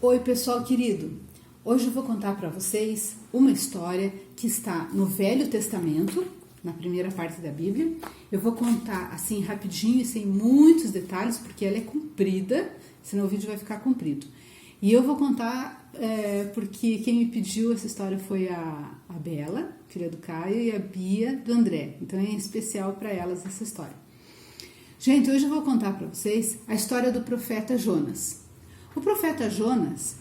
Oi, pessoal querido. Hoje eu vou contar para vocês uma história que está no Velho Testamento, na primeira parte da Bíblia. Eu vou contar assim rapidinho e sem muitos detalhes, porque ela é comprida, senão o vídeo vai ficar comprido. E eu vou contar porque quem me pediu essa história foi a Bela, filha do Caio, e a Bia, do André. Então é em especial para elas essa história. Gente, hoje eu vou contar para vocês a história do profeta Jonas. O profeta Jonas,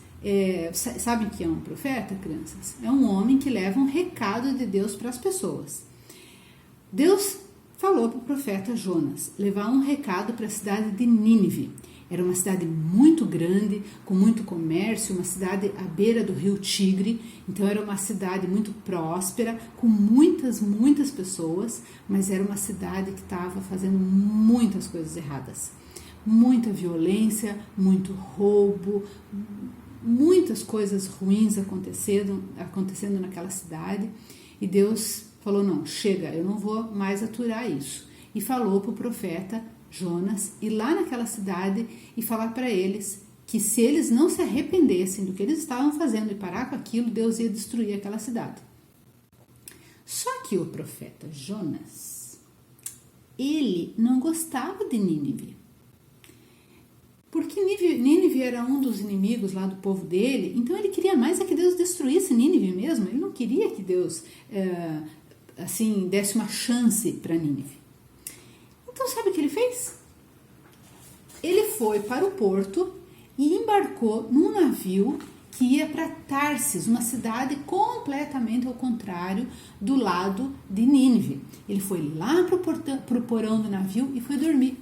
sabem que é um profeta, crianças? É um homem que leva um recado de Deus para as pessoas. Deus falou para o profeta Jonas levar um recado para a cidade de Nínive. Era uma cidade muito grande, com muito comércio, uma cidade à beira do rio Tigre. Então era uma cidade muito próspera, com muitas pessoas, mas era uma cidade que estava fazendo muitas coisas erradas. Muita violência, muito roubo, muitas coisas ruins acontecendo naquela cidade. E Deus falou, não, chega, eu não vou mais aturar isso. E falou para o profeta Jonas ir lá naquela cidade e falar para eles que se eles não se arrependessem do que eles estavam fazendo e parar com aquilo, Deus ia destruir aquela cidade. Só que o profeta Jonas, ele não gostava de Nínive. Porque Nínive era um dos inimigos lá do povo dele, então ele queria mais que Deus destruísse Nínive mesmo. Ele não queria que Deus desse uma chance para Nínive. Então sabe o que ele fez? Ele foi para o porto e embarcou num navio que ia para Tarsis, uma cidade completamente ao contrário do lado de Nínive. Ele foi lá para o porão do navio e foi dormir.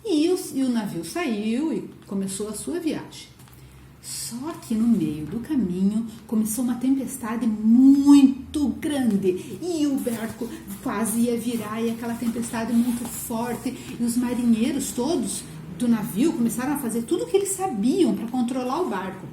E o navio saiu e começou a sua viagem. Só que no meio do caminho começou uma tempestade muito grande e o barco quase ia virar, e aquela tempestade muito forte, e os marinheiros todos do navio começaram a fazer tudo o que eles sabiam para controlar o barco.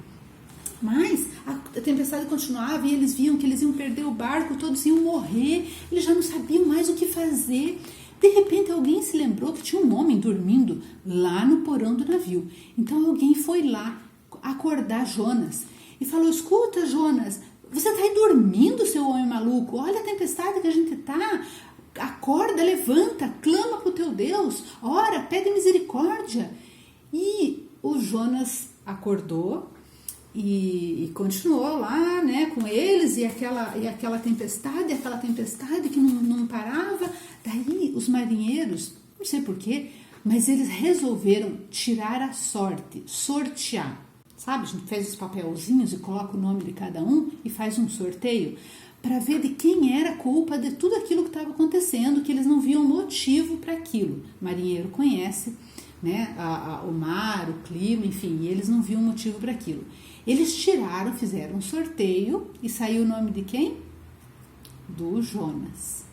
Mas a tempestade continuava e eles viam que eles iam perder o barco, todos iam morrer, eles já não sabiam mais o que fazer. De repente alguém se lembrou que tinha um homem dormindo lá no porão do navio. Então alguém foi lá acordar Jonas e falou, escuta Jonas, você está aí dormindo, seu homem maluco? Olha a tempestade que a gente está. Acorda, levanta, clama para o teu Deus, ora, pede misericórdia. E o Jonas acordou e continuou lá, né, com eles, e aquela tempestade que não parava. Daí os marinheiros, não sei porquê, mas eles resolveram tirar a sorte, sortear. Sabe, a gente faz os papelzinhos e coloca o nome de cada um e faz um sorteio para ver de quem era a culpa de tudo aquilo que estava acontecendo, que eles não viam motivo para aquilo. O marinheiro conhece, né, o mar, o clima, enfim, e eles não viam motivo para aquilo. Eles tiraram, fizeram um sorteio e saiu o nome de quem? Do Jonas.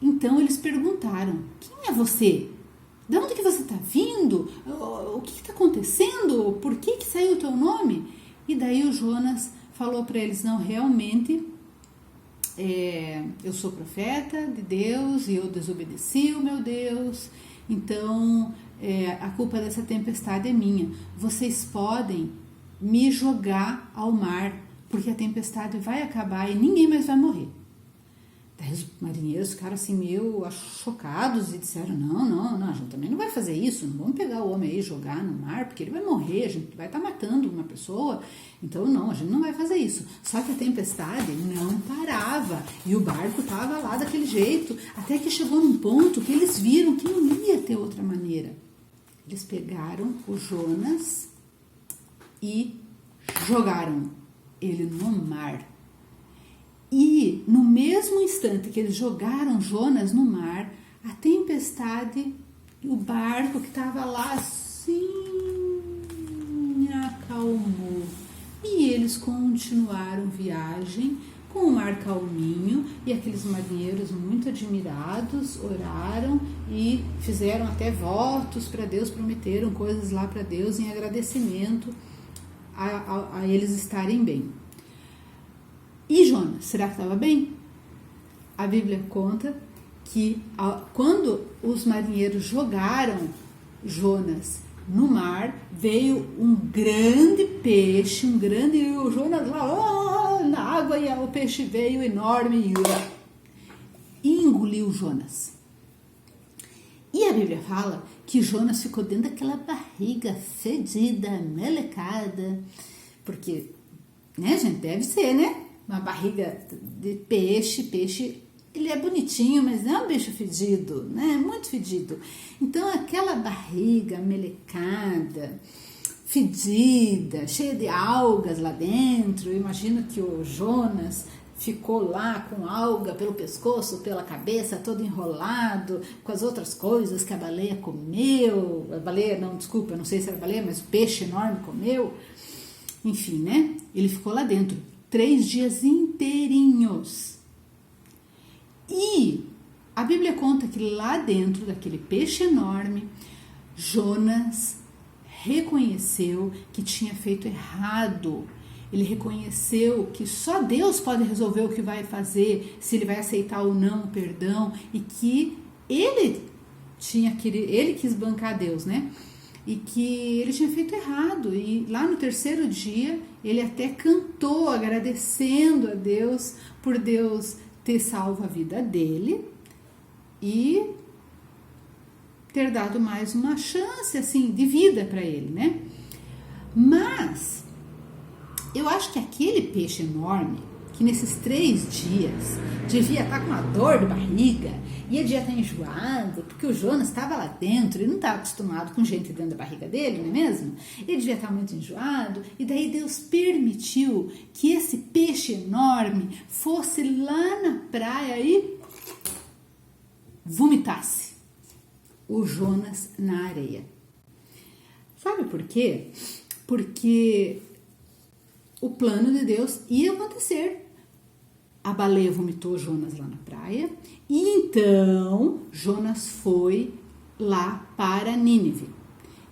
Então eles perguntaram, quem é você? De onde que você está vindo? O que está acontecendo? Por que saiu o teu nome? E daí o Jonas falou para eles, não, realmente eu sou profeta de Deus e eu desobedeci o meu Deus, então a culpa dessa tempestade é minha. Vocês podem me jogar ao mar, porque a tempestade vai acabar e ninguém mais vai morrer. Daí os marinheiros ficaram assim meio chocados e disseram, não, a gente também não vai fazer isso, não vamos pegar o homem aí e jogar no mar, porque ele vai morrer, a gente vai estar matando uma pessoa, então não, a gente não vai fazer isso. Só que a tempestade não parava e o barco estava lá daquele jeito, até que chegou num ponto que eles viram que não ia ter outra maneira. Eles pegaram o Jonas e jogaram ele no mar. E no mesmo instante que eles jogaram Jonas no mar, a tempestade, o barco que estava lá assim, acalmou. E eles continuaram viagem com o mar calminho, e aqueles marinheiros muito admirados oraram e fizeram até votos para Deus, prometeram coisas lá para Deus em agradecimento a eles estarem bem. E Jonas, será que estava bem? A Bíblia conta que quando os marinheiros jogaram Jonas no mar veio um grande peixe, e o Jonas lá na água, e o peixe veio enorme e engoliu Jonas. E a Bíblia fala que Jonas ficou dentro daquela barriga fedida, melecada, porque, né, gente, deve ser, né? Uma barriga de peixe, ele é bonitinho, mas não é um bicho fedido, né? Muito fedido. Então, aquela barriga melecada, fedida, cheia de algas lá dentro, eu imagino que o Jonas ficou lá com alga pelo pescoço, pela cabeça, todo enrolado, com as outras coisas que a baleia comeu. A baleia, não, desculpa, não sei se era baleia, mas o peixe enorme comeu. Enfim, né? Ele ficou lá dentro 3 dias inteirinhos. E a Bíblia conta que lá dentro daquele peixe enorme, Jonas reconheceu que tinha feito errado. Ele reconheceu que só Deus pode resolver o que vai fazer, se ele vai aceitar ou não o perdão, e que ele quis bancar Deus, né? E que ele tinha feito errado. E lá no 3º dia, ele até cantou agradecendo a Deus por Deus ter salvo a vida dele e ter dado mais uma chance, assim, de vida para ele, né? Mas eu acho que aquele peixe enorme, que nesses 3 dias devia estar com uma dor de barriga, ia devia estar enjoado, porque o Jonas estava lá dentro, ele não estava acostumado com gente dentro da barriga dele, não é mesmo? Ele devia estar muito enjoado, e daí Deus permitiu que esse peixe enorme fosse lá na praia e vomitasse o Jonas na areia. Sabe por quê? Porque o plano de Deus ia acontecer. A baleia vomitou Jonas lá na praia, e então Jonas foi lá para Nínive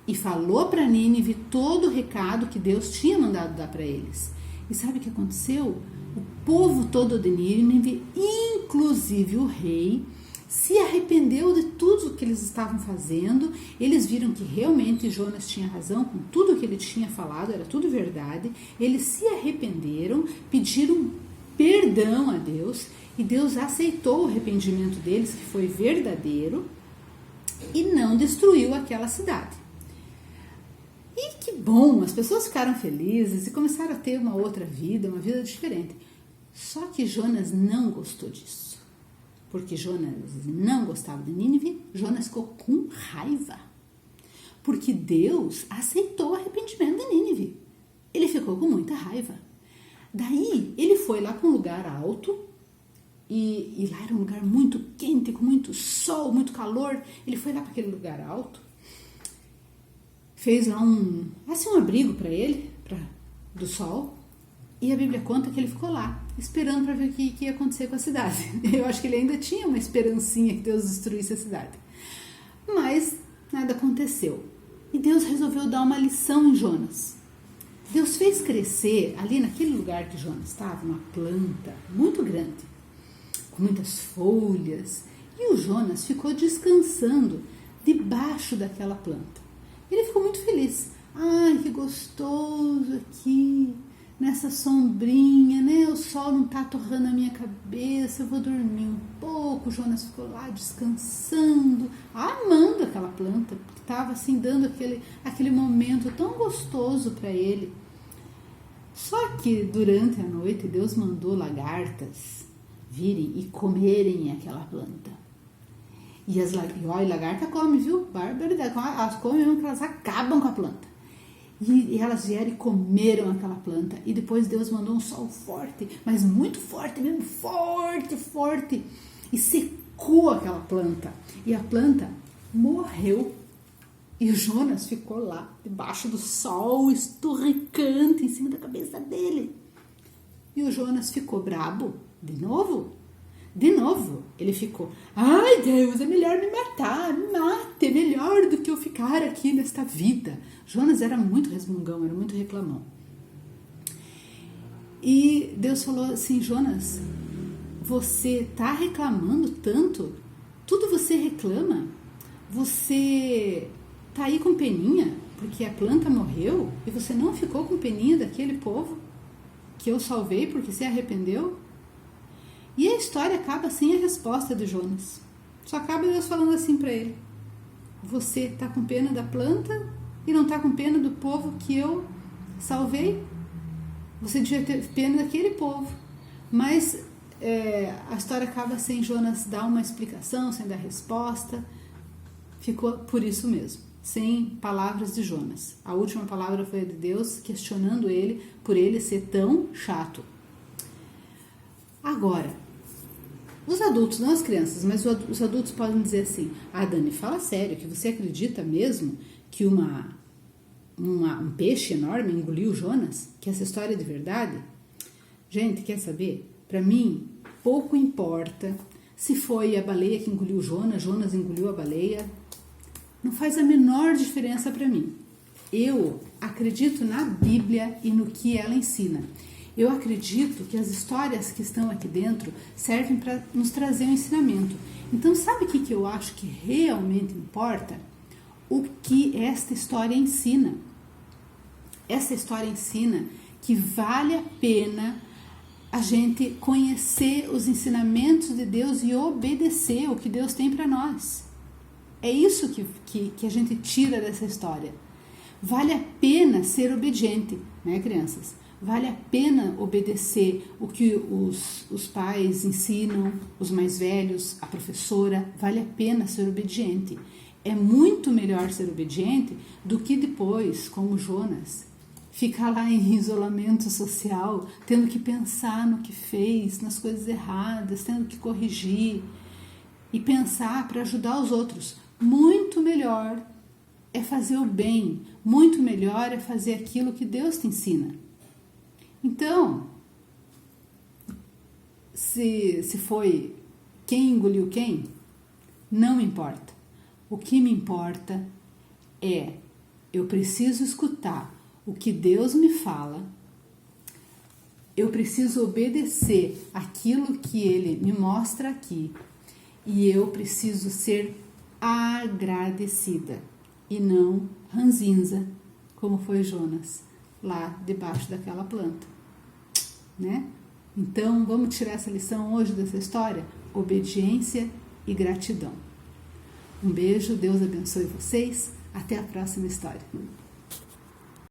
e falou para Nínive todo o recado que Deus tinha mandado dar para eles. E sabe o que aconteceu? O povo todo de Nínive, inclusive o rei, se arrependeu de tudo o que eles estavam fazendo. Eles viram que realmente Jonas tinha razão com tudo o que ele tinha falado, era tudo verdade. Eles se arrependeram, pediram perdão a Deus, e Deus aceitou o arrependimento deles, que foi verdadeiro, e não destruiu aquela cidade. E que bom, as pessoas ficaram felizes e começaram a ter uma outra vida, uma vida diferente. Só que Jonas não gostou disso. Porque Jonas não gostava de Nínive, Jonas ficou com raiva. Porque Deus aceitou o arrependimento de Nínive. Ele ficou com muita raiva. Daí, ele foi lá para um lugar alto, e lá era um lugar muito quente, com muito sol, muito calor. Ele foi lá para aquele lugar alto, fez lá um abrigo para ele, do sol, e a Bíblia conta que ele ficou lá, esperando para ver o que ia acontecer com a cidade. Eu acho que ele ainda tinha uma esperancinha que Deus destruísse a cidade. Mas nada aconteceu. E Deus resolveu dar uma lição em Jonas. Deus fez crescer ali naquele lugar que Jonas estava uma planta muito grande, com muitas folhas, e o Jonas ficou descansando debaixo daquela planta. Ele ficou muito feliz. Ai, que gostoso aqui, nessa sombrinha, né? O sol não tá torrando a minha cabeça, eu vou dormir um pouco. O Jonas ficou lá descansando, amando aquela planta, porque estava assim dando aquele momento tão gostoso para ele. Só que durante a noite Deus mandou lagartas virem e comerem aquela planta. E lagarta come, viu? Barbaridade, elas comem mesmo, que elas acabam com a planta. E elas vieram e comeram aquela planta. E depois Deus mandou um sol forte, mas muito forte mesmo, forte. E secou aquela planta. E a planta morreu. E o Jonas ficou lá, debaixo do sol, esturricante, em cima da cabeça dele. E o Jonas ficou brabo, de novo. Ele ficou, ai Deus, é melhor me matar, me mate, é melhor do que eu ficar aqui nesta vida. Jonas era muito resmungão, era muito reclamão. E Deus falou assim, Jonas, você está reclamando tanto? Tudo você reclama? Você tá aí com peninha porque a planta morreu e você não ficou com peninha daquele povo que eu salvei porque se arrependeu? E a história acaba sem a resposta de Jonas. Só acaba Deus falando assim para ele: você está com pena da planta e não está com pena do povo que eu salvei? Você devia ter pena daquele povo. Mas a história acaba sem Jonas dar uma explicação, sem dar resposta. Ficou por isso mesmo, sem palavras de Jonas. A última palavra foi a de Deus, questionando ele por ele ser tão chato. Agora, os adultos, não as crianças, mas os adultos podem dizer assim: ah, Dani, fala sério, que você acredita mesmo que um peixe enorme engoliu Jonas? Que essa história é de verdade? Gente, quer saber? Para mim, pouco importa se foi a baleia que engoliu Jonas, Jonas engoliu a baleia. Não faz a menor diferença para mim. Eu acredito na Bíblia e no que ela ensina. Eu acredito que as histórias que estão aqui dentro servem para nos trazer um ensinamento. Então, sabe o que eu acho que realmente importa? O que esta história ensina. Essa história ensina que vale a pena a gente conhecer os ensinamentos de Deus e obedecer o que Deus tem para nós. É isso que a gente tira dessa história. Vale a pena ser obediente, né, crianças? Vale a pena obedecer o que os pais ensinam, os mais velhos, a professora. Vale a pena ser obediente. É muito melhor ser obediente do que depois, como Jonas, ficar lá em isolamento social, tendo que pensar no que fez, nas coisas erradas, tendo que corrigir e pensar para ajudar os outros. Muito melhor é fazer o bem, muito melhor é fazer aquilo que Deus te ensina. Então, se foi quem engoliu quem, não me importa. O que me importa é eu preciso escutar o que Deus me fala, eu preciso obedecer aquilo que Ele me mostra aqui e eu preciso ser agradecida e não ranzinza, como foi Jonas lá debaixo daquela planta, né? Então, vamos tirar essa lição hoje dessa história? Obediência e gratidão. Um beijo, Deus abençoe vocês. Até a próxima história.